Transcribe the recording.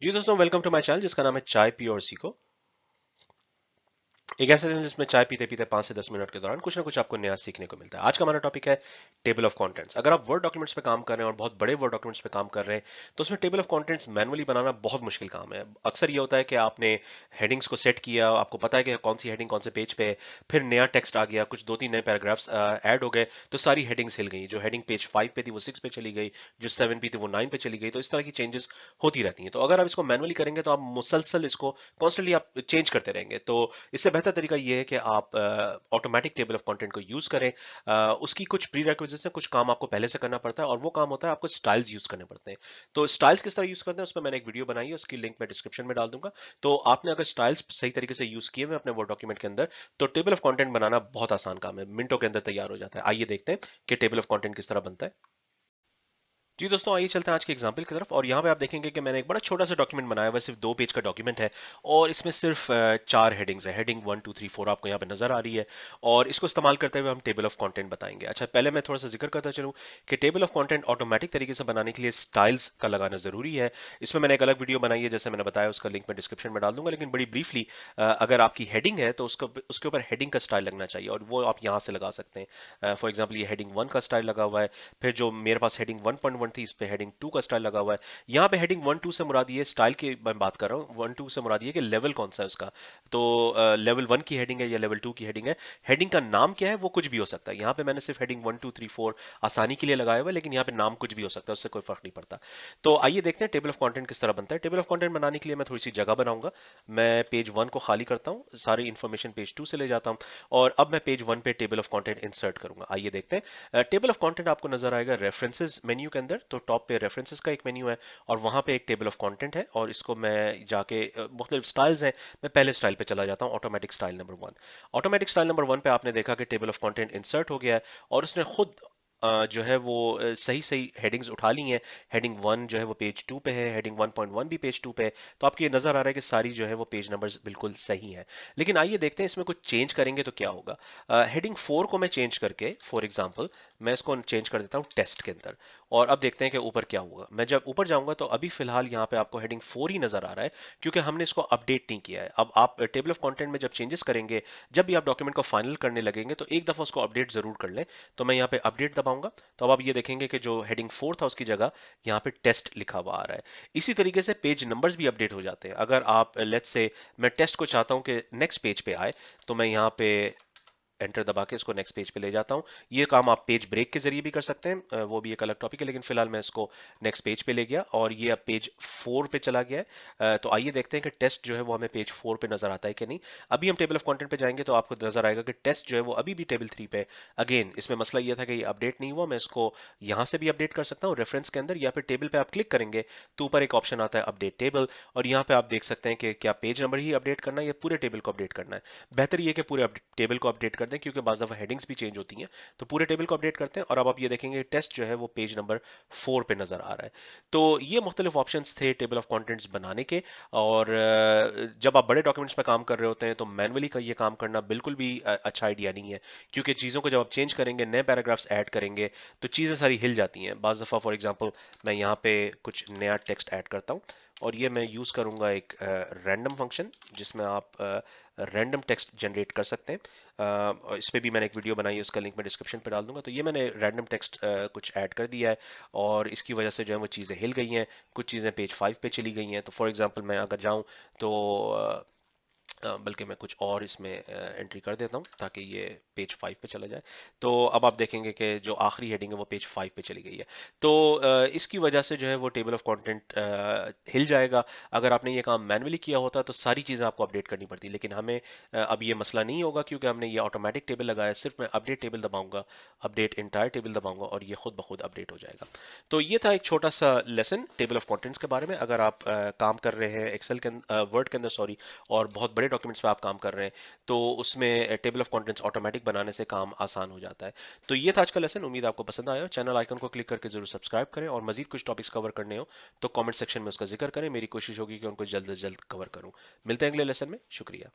जी दोस्तों, welcome to my channel जिसका नाम है चाय पियो और सीखो। एक ऐसा चैनल जिसमें चाय पीते पीते 5 से 10 मिनट के दौरान कुछ ना कुछ आपको नया सीखने को मिलता है। आज का हमारा टॉपिक है टेबल ऑफ कंटेंट्स। अगर आप वर्ड डॉक्यूमेंट्स पे काम कर रहे हैं और बहुत बड़े वर्ड डॉक्यूमेंट्स पे काम कर रहे हैं तो उसमें टेबल ऑफ कंटेंट्स मैनुअली बनाना बहुत मुश्किल काम है। अक्सर ये होता है कि आपने हेडिंग्स को सेट किया, आपको पता है कि कौन सी हेडिंग कौन से पेज पे है, फिर नया टेक्स्ट आ गया, कुछ दो तीन नए पैराग्राफ्स ऐड हो गए, तो सारी हेडिंग्स हिल गई। जो हेडिंग पेज 5 पे थी वो 6 पे चली गई, जो 7 पे थी वो 9 पे चली गई। तो इस तरह की चेंजेस होती रहती हैं। तो अगर आप इसको मैनुअली करेंगे तो आप मुसलसल इसको कॉन्स्टेंटली आप चेंज करते रहेंगे। तो इससे बेहतर तरीका ये है कि आप ऑटोमेटिक टेबल ऑफ कंटेंट को यूज करें। उसकी कुछ प्री रिक्विजिट्स हैं, कुछ काम आपको पहले से करना पड़ता है और वो काम होता है आपको स्टाइल्स यूज करने पड़ते हैं। तो स्टाइल्स किस तरह यूज करते हैं उस पर मैंने एक वीडियो बनाई है, उसकी लिंक मैं डिस्क्रिप्शन में डाल दूंगा। तो आपने अगर स्टाइल्स सही तरीके से यूज किए हुए अपने वर्ड डॉक्यूमेंट के अंदर तो टेबल ऑफ कंटेंट बनाना बहुत आसान काम है, मिनटों के अंदर तैयार हो जाता है। आइए देखते हैं कि टेबल ऑफ कंटेंट किस तरह बनता है। जी दोस्तों, आइए चलते हैं आज के एग्जाम्पल की तरफ। और यहाँ पे आप देखेंगे कि मैंने एक बड़ा छोटा सा डॉक्यूमेंट बनाया हुआ है, सिर्फ 2 पेज का डॉक्यूमेंट है। और इसमें सिर्फ 4 हेडिंग्स है। हेडिंग 1 2 3 4 आपको यहाँ पे नजर आ रही है। और इसको इस्तेमाल करते हुए हम टेबल ऑफ कंटेंट बताएंगे। अच्छा, पहले मैं थोड़ा सा जिक्र करता चलूँ कि टेबल ऑफ कंटेंट ऑटोमेटिक तरीके से बनाने के लिए स्टाइल्स का लगाना जरूरी है। इसमें मैंने एक अलग वीडियो बनाई है, जैसे मैंने बताया, उसका लिंक मैं डिस्क्रिप्शन में डाल दूंगा। लेकिन बड़ी ब्रीफली, अगर आपकी हेडिंग है तो उसको उसके ऊपर हेडिंग का स्टाइल लगना चाहिए और वो आप यहाँ से लगा सकते हैं। फॉर एग्जाम्पल, ये हेडिंग 1 का स्टाइल लगा हुआ है। फिर जो मेरे पास हेडिंग 1.1 थी, इस पे हेडिंग 2 का स्टाइल लगा हुआ है। यहाँ पे हेडिंग 1 2 से मुराद ये स्टाइल की मैं बात कर रहा हूँ, 1 2 से मुराद ये कि लेवल कौन सा है उसका। तो लेवल 1 की हेडिंग है या लेवल 2 की हेडिंग है, हेडिंग का नाम क्या है वो कुछ भी हो सकता है। यहाँ पे मैंने सिर्फ हेडिंग 1 2 3 4 आसानी के लिए लगाया हुआ है, लेकिन यहाँ पे नाम कुछ भी हो सकता है, उससे कोई फर्क नहीं पड़ता। तो आइए देखते हैं टेबल ऑफ कंटेंट किस तरह बनता है। टेबल ऑफ कंटेंट बनाने के लिए मैं थोड़ी सी जगह बनाऊंगा। मैं पेज 1 को खाली करता हूँ, सारी इन्फॉर्मेशन पेज 2 से ले जाता हूँ और अब मैं पेज 1 पे टेबल ऑफ कंटेंट इंसर्ट करूंगा। आइए देखते हैं। टेबल ऑफ कंटेंट आपको नजर आएगा रेफरेंसेस मेन्यू के अंदर। तो टॉप पे रेफरेंसेस का एक मेन्यू है और वहां पे एक टेबल ऑफ कंटेंट है। और इसको मैं जाके मुख्तलिफ स्टाइल्स हैं, मैं पहले स्टाइल पे चला जाता हूँ, automatic style number 1। Automatic style number 1 पे आपने देखा कि टेबल ऑफ कंटेंट इंसर्ट हो गया है और उसने खुद जो है वो सही सही हेडिंग्स उठा ली हैं। हेडिंग 1 जो है वो पेज 2 पे है, हेडिंग 1.1 भी पेज 2 पे है। तो आपको ये नजर आ रहा है कि सारी जो है वो पेज नंबर्स बिल्कुल सही हैं। लेकिन आइए देखते हैं इसमें कुछ चेंज करेंगे तो क्या होगा। हेडिंग 4 को मैं चेंज करके, फॉर एग्जांपल, मैं इसको चेंज कर देता हूँ टेस्ट के अंदर। और अब देखते हैं कि ऊपर क्या होगा। मैं जब ऊपर जाऊंगा तो अभी फिलहाल यहाँ पे आपको हेडिंग 4 ही नजर आ रहा है, क्योंकि हमने इसको अपडेट नहीं किया है। अब आप टेबल ऑफ कंटेंट में जब चेंजेस करेंगे, जब भी आप डॉक्यूमेंट को फाइनल करने लगेंगे, तो एक दफा उसको अपडेट जरूर कर लें। तो मैं यहाँ पे अपडेट दबाऊंगा तो अब आप ये देखेंगे कि जो हेडिंग 4 था उसकी जगह यहाँ पे टेस्ट लिखा हुआ आ रहा है। इसी तरीके से पेज नंबर्स भी अपडेट हो जाते हैं। अगर आप लेट्स से मैं टेस्ट को चाहता हूँ कि नेक्स्ट पेज पे आए, तो मैं यहाँ पे एंटर दबा के इसको नेक्स्ट पेज पे ले जाता हूँ। ये काम आप पेज ब्रेक के जरिए भी कर सकते हैं, वो भी एक अलग टॉपिक है। लेकिन फिलहाल मैं इसको नेक्स्ट पेज पे ले गया और ये अब पेज 4 पे चला गया है। तो आइए देखते हैं कि टेस्ट जो है वो हमें पेज 4 पे नजर आता है कि नहीं। अभी हम टेबल ऑफ कंटेंट पे जाएंगे तो आपको नजर आएगा कि टेस्ट जो है वो अभी भी टेबल 3 पे है। अगेन इसमें मसला ये था कि ये अपडेट नहीं हुआ। मैं इसको यहाँ से भी अपडेट कर सकता हूँ रेफरेंस के अंदर, या फिर टेबल पे आप क्लिक करेंगे तो ऊपर एक ऑप्शन आता है अपडेट टेबल। और यहाँ पे आप देख सकते हैं कि क्या पेज नंबर ही अपडेट करना है या पूरे टेबल को अपडेट करना है। बेहतर ये कि पूरे टेबल को अपडेट कर दें, क्योंकि बाज़ दफ़ा हेडिंग्स भी चेंज होती हैं। तो पूरे टेबल को अपडेट करते हैं और अब आप ये देखेंगे टेस्ट जो है वो पेज नंबर 4 पे नजर आ रहा है। तो ये मुख्तलिफ ऑप्शंस थे टेबल ऑफ कंटेंट्स बनाने के। और जब आप बड़े डॉक्यूमेंट्स पे काम कर रहे होते हैं तो मैनुअली का ये काम करना बिल्कुल भी अच्छा आइडिया नहीं है, क्योंकि चीज़ों को जब आप चेंज करेंगे, नए पैराग्राफ्स ऐड करेंगे, तो चीज़ें सारी हिल जाती हैं। बाज़ दफ़ा फॉर एग्जांपल मैं यहाँ पे कुछ नया टेक्स्ट ऐड करता हूँ और ये मैं यूज़ करूँगा एक रैंडम फंक्शन, जिसमें आप रैंडम टेक्स्ट जनरेट कर सकते हैं। और इस पे भी मैंने एक वीडियो बनाई है, उसका लिंक मैं डिस्क्रिप्शन पे डाल दूंगा। तो ये मैंने रैंडम टेक्स्ट कुछ ऐड कर दिया है और इसकी वजह से जो है वो चीज़ें हिल गई हैं, कुछ चीज़ें पेज 5 पे चली गई हैं। तो फॉर एग्जांपल मैं अगर जाऊं तो बल्कि मैं कुछ और इसमें एंट्री कर देता हूं ताकि ये पेज 5 पे चला जाए। तो अब आप देखेंगे कि जो आखिरी हेडिंग है वो पेज 5 पे चली गई है। तो इसकी वजह से जो है वो टेबल ऑफ कंटेंट हिल जाएगा। अगर आपने ये काम मैन्युअली किया होता तो सारी चीज़ें आपको अपडेट करनी पड़ती, लेकिन हमें अब ये मसला नहीं होगा, क्योंकि हमने ये ऑटोमेटिक टेबल लगाया है। सिर्फ मैं अपडेट टेबल दबाऊंगा, अपडेट इंटायर टेबल दबाऊंगा और ये खुद ब खुद अपडेट हो जाएगा। तो ये था एक छोटा सा लेसन टेबल ऑफ कंटेंट्स के बारे में। अगर आप काम कर रहे हैं एक्सेल के वर्ड के अंदर, सॉरी, और बहुत बड़े डॉक्यूमेंट्स पे आप काम कर रहे हैं, तो उसमें टेबल ऑफ कंटेंट्स ऑटोमेटिक बनाने से काम आसान हो जाता है। तो ये था आज का लेसन, उम्मीद आपको पसंद आया। चैनल आइकन को क्लिक करके जरूर सब्सक्राइब करें और मजीद कुछ टॉपिक्स कवर करने हो तो कमेंट सेक्शन में उसका जिक्र करें। मेरी कोशिश होगी कि उनको जल्द से जल्द कवर करूं। मिलते हैं अगले लेसन में। शुक्रिया।